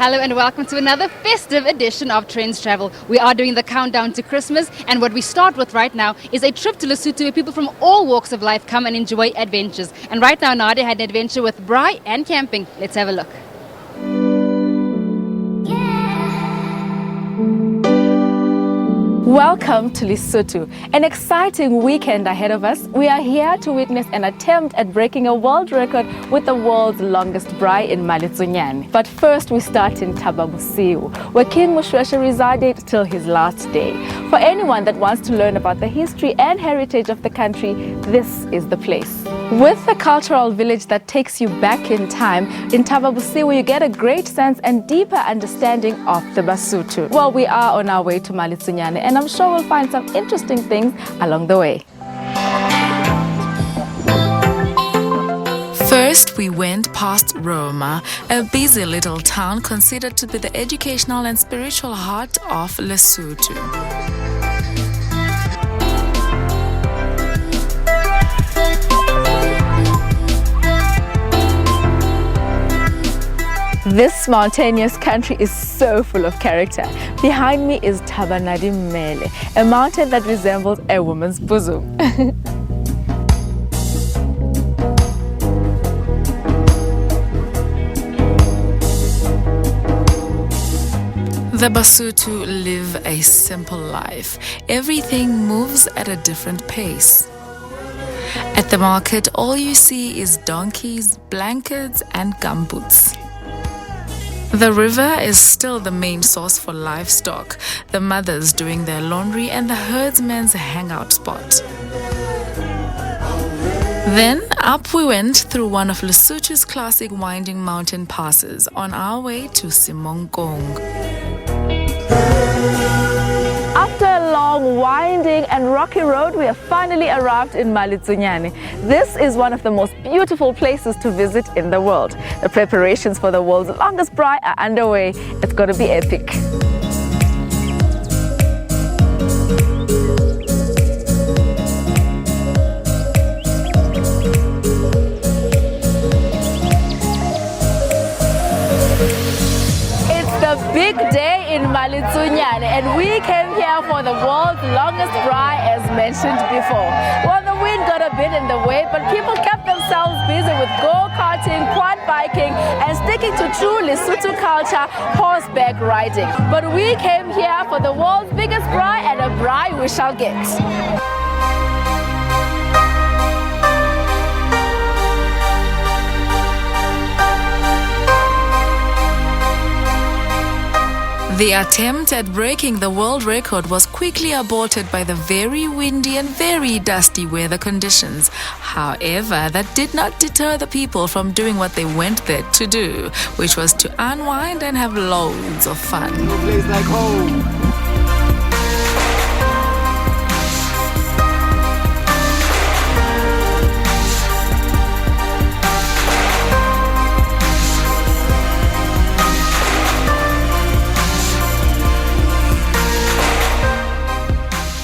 Hello and welcome to another festive edition of Trendz Travel. We are doing the countdown to Christmas, and what we start with right now is a trip to Lesotho where people from all walks of life come and enjoy adventures. And right now Nadia had an adventure with braai and camping. Let's have a look. Welcome to Lesotho. An exciting weekend ahead of us. We are here to witness an attempt at breaking a world record with the world's longest braai in Malitsonyane. But first we start in Thaba Bosiu, where King Moshoeshoe resided till his last day. For anyone that wants to learn about the history and heritage of the country, this is the place. With a cultural village that takes you back in time, in Thaba Bosiu you get a great sense and deeper understanding of the Basotho. Well, we are on our way to Malitsonyane, and I'm sure we'll find some interesting things along the way. First, we went past Roma, a busy little town considered to be the educational and spiritual heart of Lesotho. This mountainous country is so full of character. Behind me is Mele, a mountain that resembles a woman's bosom. The Basotho live a simple life. Everything moves at a different pace. At the market, all you see is donkeys, blankets, and gumboots. The river is still the main source for livestock, the mothers doing their laundry and the herdsmen's hangout spot. Then up we went through one of Lesotho's classic winding mountain passes on our way to Simonkong. After a long, winding and rocky road, we have finally arrived in Malitsonyane. This is one of the most beautiful places to visit in the world. The preparations for the world's longest braai are underway. It's going to be epic. Big day in Malitsonyane, and we came here for the world's longest braai as mentioned before. Well, the wind got a bit in the way, but people kept themselves busy with go-karting, quad biking, and sticking to true Lesotho culture, horseback riding. But we came here for the world's biggest braai, and a braai we shall get. The attempt at breaking the world record was quickly aborted by the very windy and very dusty weather conditions. However, that did not deter the people from doing what they went there to do, which was to unwind and have loads of fun. No place like home.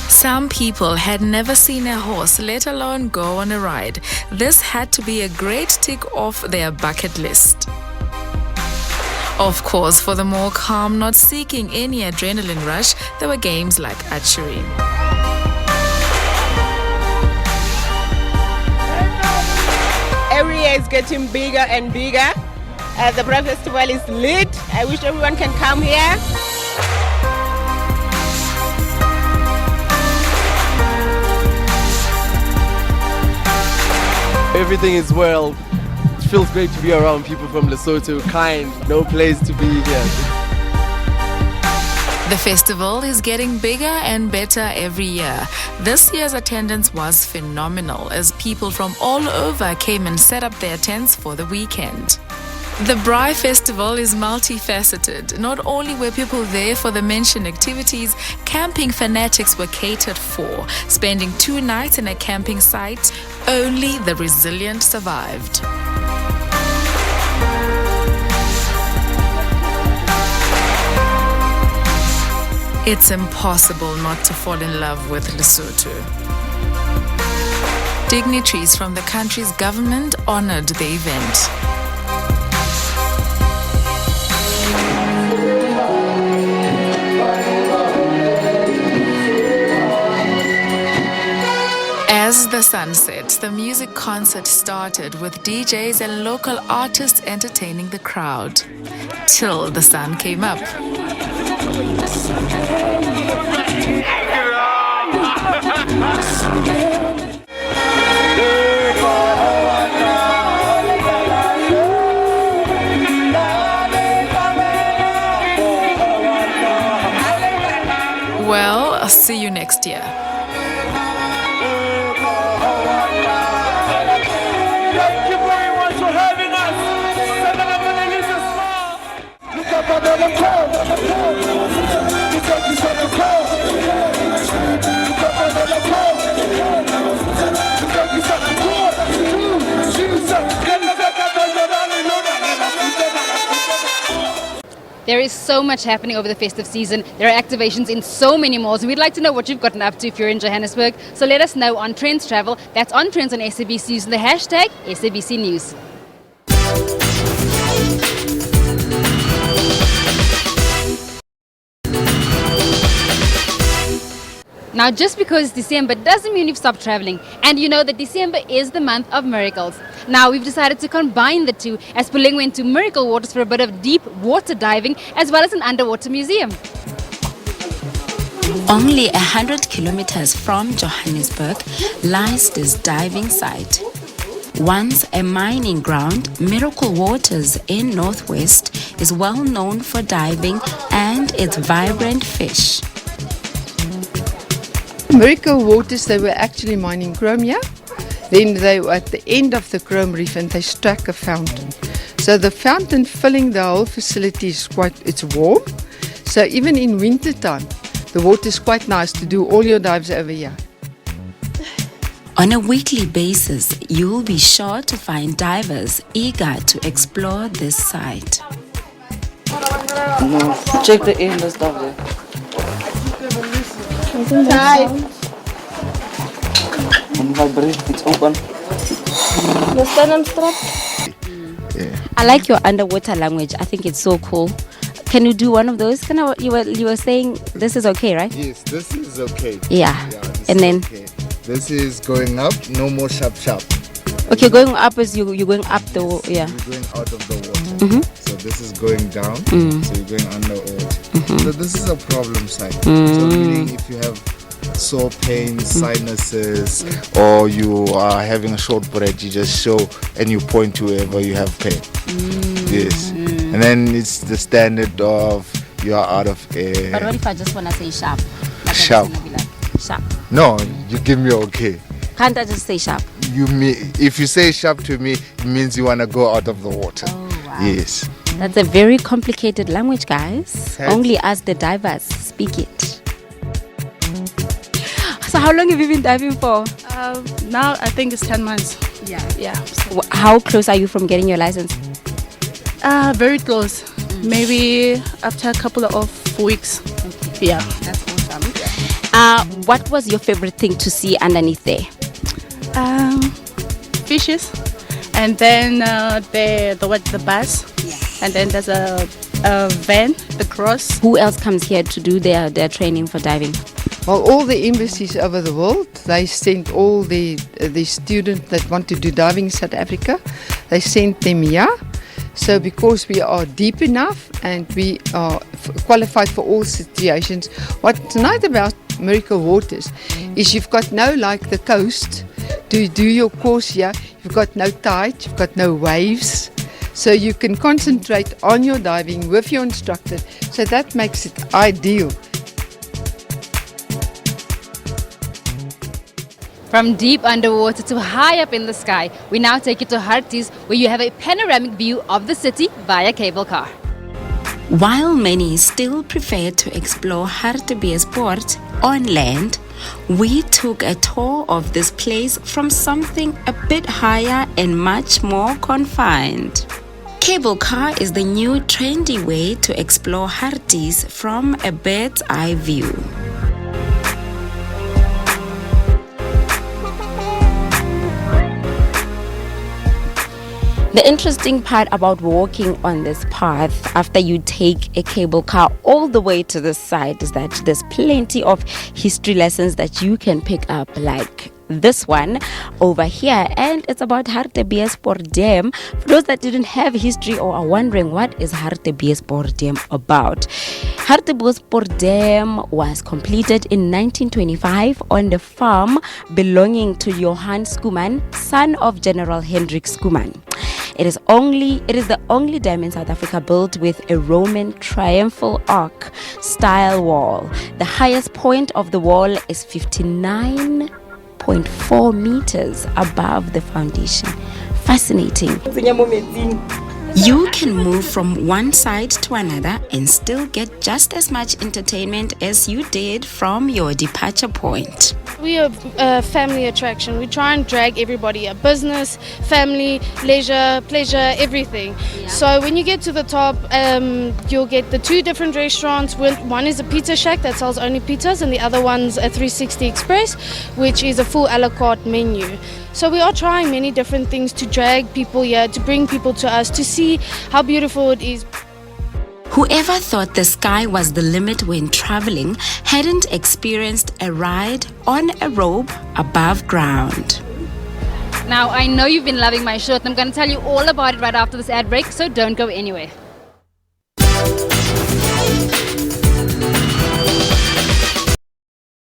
Some people had never seen a horse, let alone go on a ride. This had to be a great tick off their bucket list. Of course, for the more calm, not seeking any adrenaline rush, there were games like archery. Every year it's getting bigger and bigger. The braai festival is lit. I wish everyone can come here. Everything is well. It feels great to be around people from Lesotho, kind, no place to be here. The festival is getting bigger and better every year. This year's attendance was phenomenal as people from all over came and set up their tents for the weekend. The braai festival is multifaceted. Not only were people there for the mentioned activities, camping fanatics were catered for. Spending 2 nights in a camping site, only the resilient survived. It's impossible not to fall in love with Lesotho. Dignitaries from the country's government honored the event. As the sun set, the music concert started with DJs and local artists entertaining the crowd till the sun came up. Well, I'll see you next year. Thank you very much for having us. Look up another call. Look up another call. There is so much happening over the festive season. There are activations in so many malls. We'd like to know what you've gotten up to if you're in Johannesburg. So let us know on Trendz Travel. That's on Trendz on SABC using the hashtag SABC News. Now, just because it's December doesn't mean you've stopped traveling. And you know that December is the month of miracles. Now, we've decided to combine the two as Puling went to Miracle Waters for a bit of deep water diving as well as an underwater museum. Only 100 kilometers from Johannesburg lies this diving site. Once a mining ground, Miracle Waters in Northwest is well known for diving and its vibrant fish. Miracle Waters, they were actually mining chrome here. Then they were at the end of the chrome reef and they struck a fountain. So the fountain filling the whole facility is it's warm. So even in winter time, the water is quite nice to do all your dives over here. On a weekly basis, you'll be sure to find divers eager to explore this site. Check the air and the stuff there. And vibrate, it's open. I like your underwater language. I think it's so cool. Can you do one of those? You were saying this is okay, right? Yes, this is okay. Yeah. This And is then okay. This is going up, no more sharp. okay, going up is you're going up the You're going out of the water. So this is going down. So you're going underwater. So this is a problem site. So meaning if you have sore pains, sinuses, or you are having a short breath, you just show and you point to wherever you have pain. Yes. And then it's the standard of you are out of air. But what if I just want to say sharp? Like Sharp. I just wanna be like, sharp. No, you give me okay. Can't I just say sharp? If you say sharp to me, it means you want to go out of the water. Oh, wow. Yes. That's a very complicated language, guys. Thanks. Only us, the divers, speak it. So how long have you been diving for? Now I think it's 10 months. Yeah. How close are you from getting your license? Very close. Maybe after a couple of weeks. Okay. Yeah. That's awesome. What was your favorite thing to see underneath there? Fishes, and then the bus, and then there's a van, the cross. Who else comes here to do their training for diving? Well, all the embassies over the world, they send all the students that want to do diving in South Africa, they send them here. So because we are deep enough and we are qualified for all situations, what's nice about Miracle Waters is you've got no, like the coast, to do your course here, you've got no tide, you've got no waves. So you can concentrate on your diving with your instructor. So that makes it ideal. From deep underwater to high up in the sky, we now take you to Harties, where you have a panoramic view of the city via cable car. While many still prefer to explore Hartbeespoort on land, we took a tour of this place from something a bit higher and much more confined. Cable car is the new trendy way to explore Harties from a bird's eye view. The interesting part about walking on this path after you take a cable car all the way to the side is that there's plenty of history lessons that you can pick up, like this one over here, and it's about Hartbeespoort Dam. For those that didn't have history or are wondering what is Hartbeespoort Dam about, Hartbeespoort Dam was completed in 1925 on the farm belonging to Johann Schoeman, son of General Hendrik Schoeman. It is the only dam in South Africa built with a Roman triumphal arch style wall. The highest point of the wall is 59.4 meters above the foundation. Fascinating. You can move from one side to another and still get just as much entertainment as you did from your departure point. We are a family attraction. We try and drag everybody up. Business, family, leisure, pleasure, everything. Yeah. So when you get to the top, you'll get the two different restaurants. One is a pizza shack that sells only pizzas, and the other one's a 360 Express, which is a full a la carte menu. So we are trying many different things to drag people here, to bring people to us, to see how beautiful it is. Whoever thought the sky was the limit when traveling hadn't experienced a ride on a rope above ground. Now, I know you've been loving my shirt, and I'm going to tell you all about it right after this ad break, so don't go anywhere.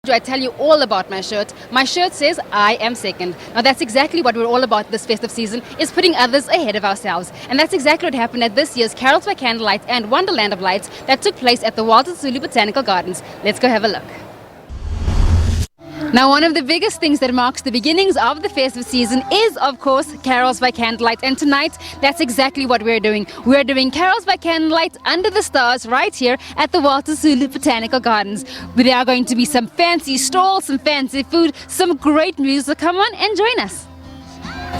I tell you all about my shirt. My shirt says I am second. Now that's exactly what we're all about this festive season, is putting others ahead of ourselves. And that's exactly what happened at this year's Carols by Candlelight and Wonderland of Lights that took place at the Walter Sisulu Botanical Gardens. Let's go have a look. Now, one of the biggest things that marks the beginnings of the festive season is, of course, Carols by Candlelight. And tonight, that's exactly what we're doing. We're doing Carols by Candlelight under the stars right here at the Walter Sisulu Botanical Gardens. There are going to be some fancy stalls, some fancy food, some great music. Come on and join us.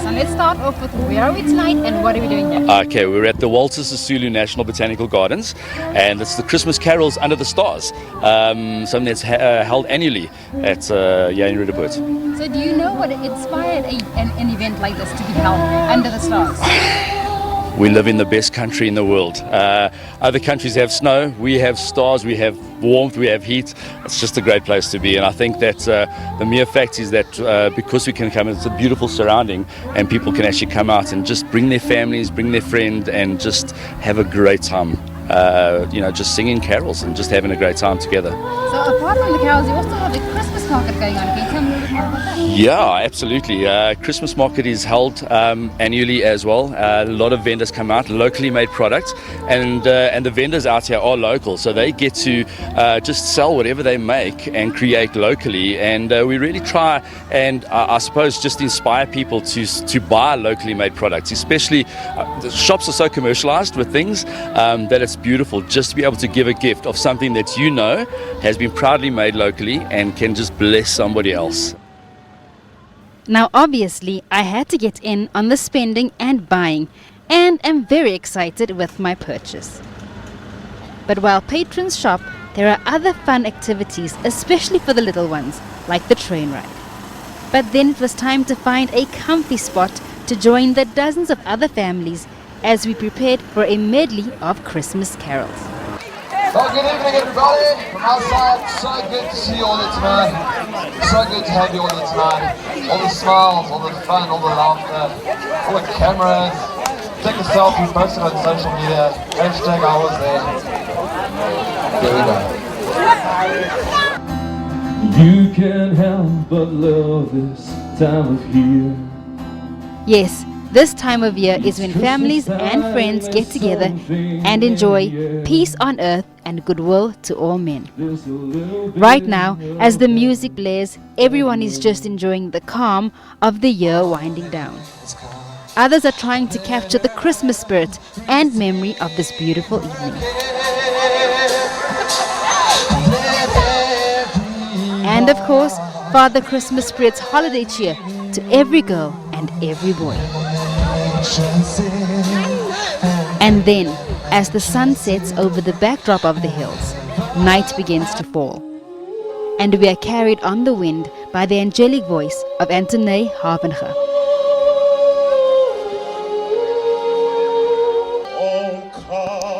So let's start off with where are we tonight and what are we doing here? Okay, we're at the Walter Sisulu National Botanical Gardens, and it's the Christmas Carols Under the Stars, something that's held annually at in Rudderpoort. So do you know what inspired an event like this to be held under the stars? We live in the best country in the world. Other countries have snow, we have stars, we have warmth, we have heat. It's just a great place to be, and I think that the mere fact is that because we can come, it's a beautiful surrounding, and people can actually come out and just bring their families, bring their friend, and just have a great time. Just singing carols and just having a great time together. So apart from the carols, you also have the Christmas market going on. Can you tell me a little bit more about that? Yeah, absolutely. Christmas market is held annually as well. A lot of vendors come out, locally made products, and the vendors out here are local, so they get to just sell whatever they make and create locally. And we really try and I suppose just inspire people to buy locally made products. Especially the shops are so commercialized with things that it's beautiful just to be able to give a gift of something that you know has been proudly made locally and can just bless somebody else. Now obviously I had to get in on the spending and buying, and am very excited with my purchase. But while patrons shop, there are other fun activities, especially for the little ones, like the train ride. But then it was time to find a comfy spot to join the dozens of other families as we prepared for a medley of Christmas carols. Well, good evening everybody from outside. So good to see you all here tonight. So good to have you all here tonight. All the smiles, all the fun, all the laughter, all the cameras. Take a selfie, post it on social media. Hashtag I was there. Here we go. You can't help but love this time of year. Yes, this time of year is when families and friends get together and enjoy peace on earth and goodwill to all men. Right now, as the music blares, everyone is just enjoying the calm of the year winding down. Others are trying to capture the Christmas spirit and memory of this beautiful evening. And of course, Father Christmas spreads holiday cheer to every girl and every boy. And then, as the sun sets over the backdrop of the hills, night begins to fall. And we are carried on the wind by the angelic voice of Antonie Havenger.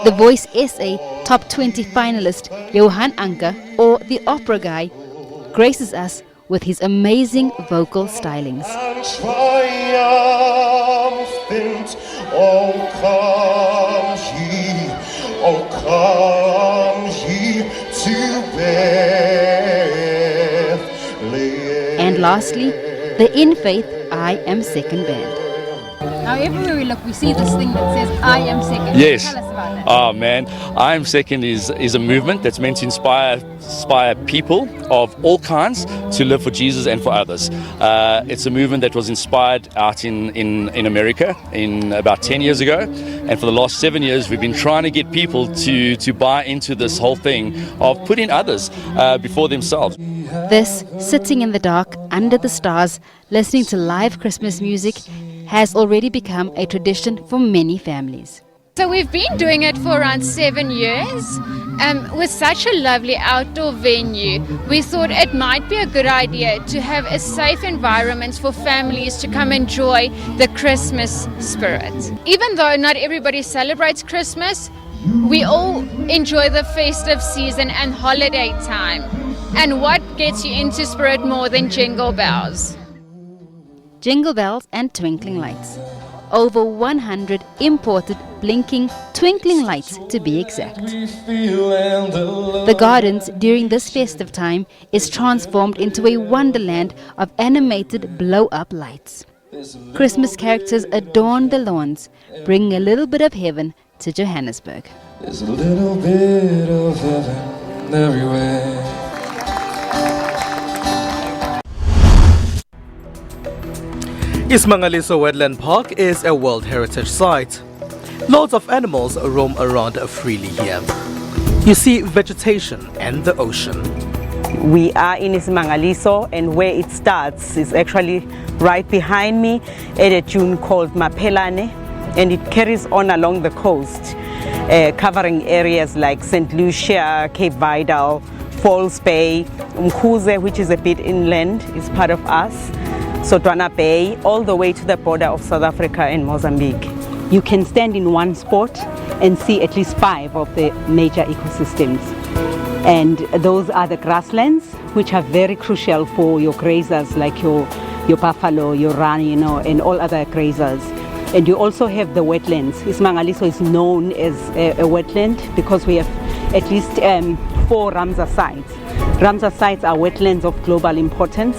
The Voice SA Top 20 finalist Johan Anker, or the opera guy, graces us with his amazing vocal stylings. And lastly, the In Faith I Am Second band. Now everywhere we look, we see this thing that says I Am Second. Yes. Tell us about that. Oh man, I Am Second is a movement that's meant to inspire people of all kinds to live for Jesus and for others. It's a movement that was inspired out in America in about 10 years ago, and for the last 7 years we've been trying to get people to buy into this whole thing of putting others before themselves. This, sitting in the dark under the stars, listening to live Christmas music, has already become a tradition for many families. So we've been doing it for around 7 years. With such a lovely outdoor venue, we thought it might be a good idea to have a safe environment for families to come enjoy the Christmas spirit. Even though not everybody celebrates Christmas, we all enjoy the festive season and holiday time. And what gets you into spirit more than jingle bells? Jingle bells and twinkling lights. Over 100 imported blinking, twinkling lights to be exact. The gardens during this festive time is transformed into a wonderland of animated blow-up lights. Christmas characters adorn the lawns, bringing a little bit of heaven to Johannesburg. There's a little bit of heaven everywhere. Ismangaliso Wetland Park is a World Heritage Site. Lots of animals roam around freely here. You see vegetation and the ocean. We are in Ismangaliso, and where it starts is actually right behind me at a dune called Maphelane, and it carries on along the coast, covering areas like St. Lucia, Cape Vidal, Falls Bay, Umkhuze, which is a bit inland, is part of us, Sotwana Bay, all the way to the border of South Africa and Mozambique. You can stand in one spot and see at least 5 of the major ecosystems. And those are the grasslands, which are very crucial for your grazers like your buffalo, your rhino, and all other grazers. And you also have the wetlands. Ismangaliso is known as a wetland because we have at least 4 Ramsar sites. Ramsar sites are wetlands of global importance.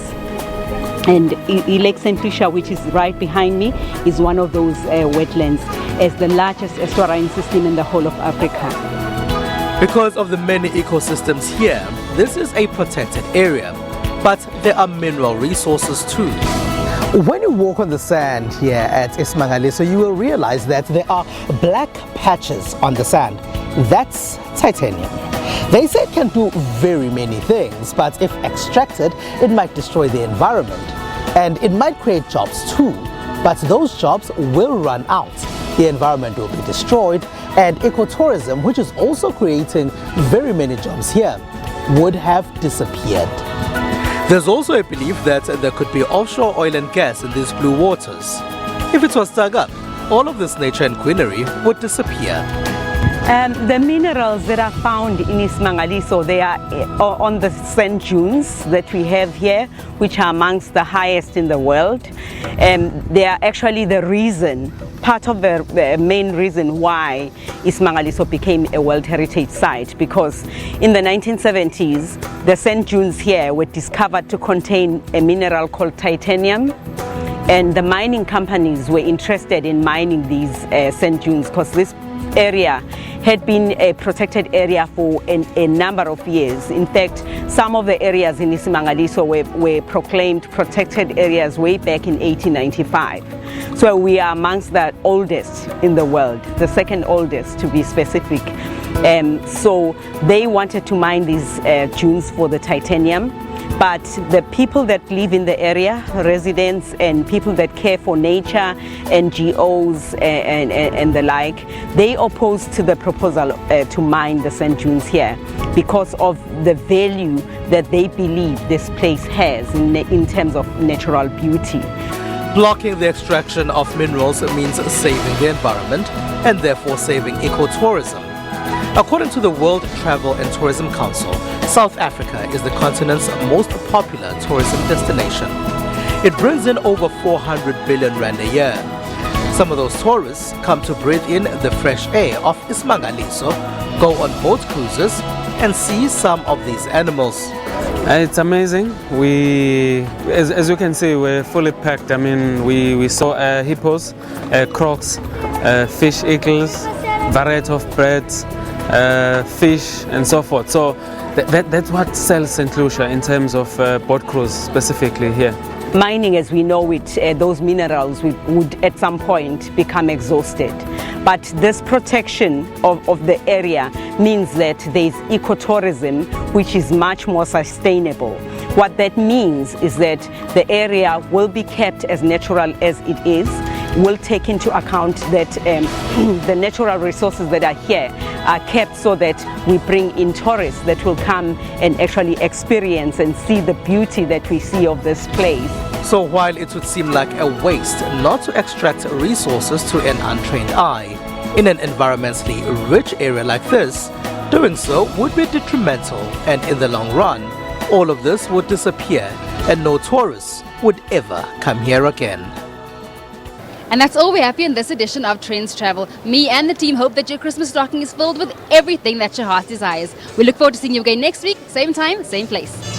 And Lake St. Lucia, which is right behind me, is one of those wetlands as the largest estuarine system in the whole of Africa. Because of the many ecosystems here, this is a protected area, but there are mineral resources too. When you walk on the sand here at Ismangaliso, you will realize that there are black patches on the sand. That's titanium. They say it can do very many things, but if extracted, it might destroy the environment. And it might create jobs too, but those jobs will run out. The environment will be destroyed, and ecotourism, which is also creating very many jobs here, would have disappeared. There's also a belief that there could be offshore oil and gas in these blue waters. If it was dug up, all of this nature and greenery would disappear. The minerals that are found in Ismangaliso, they are on the sand dunes that we have here, which are amongst the highest in the world. They are actually the reason, part of the main reason why Ismangaliso became a World Heritage Site, because in the 1970s, the sand dunes here were discovered to contain a mineral called titanium. And the mining companies were interested in mining these sand dunes because this area had been a protected area for a number of years. In fact, some of the areas in Ismangaliso were proclaimed protected areas way back in 1895. So we are amongst the oldest in the world, the second oldest to be specific. So they wanted to mine these dunes for the titanium. But the people that live in the area, residents and people that care for nature, NGOs and the like, they opposed to the proposal to mine the sand dunes here because of the value that they believe this place has in terms of natural beauty. Blocking the extraction of minerals means saving the environment and therefore saving ecotourism. According to the World Travel and Tourism Council, South Africa is the continent's most popular tourism destination. It brings in over 400 billion rand a year. Some of those tourists come to breathe in the fresh air of Ismangaliso, go on boat cruises, and see some of these animals. It's amazing. As you can see, we're fully packed. I mean, we saw hippos, crocs, fish eagles, variety of birds, fish, and so forth. So that's what sells St. Lucia in terms of boat cruise specifically here. Mining as we know it, those minerals would at some point become exhausted. But this protection of the area means that there is ecotourism, which is much more sustainable. What that means is that the area will be kept as natural as it is, will take into account that the natural resources that are here are kept so that we bring in tourists that will come and actually experience and see the beauty that we see of this place. So while it would seem like a waste not to extract resources to an untrained eye, in an environmentally rich area like this, doing so would be detrimental, and in the long run, all of this would disappear and no tourists would ever come here again. And that's all we have here in this edition of Trendz Travel. Me and the team hope that your Christmas stocking is filled with everything that your heart desires. We look forward to seeing you again next week, same time, same place.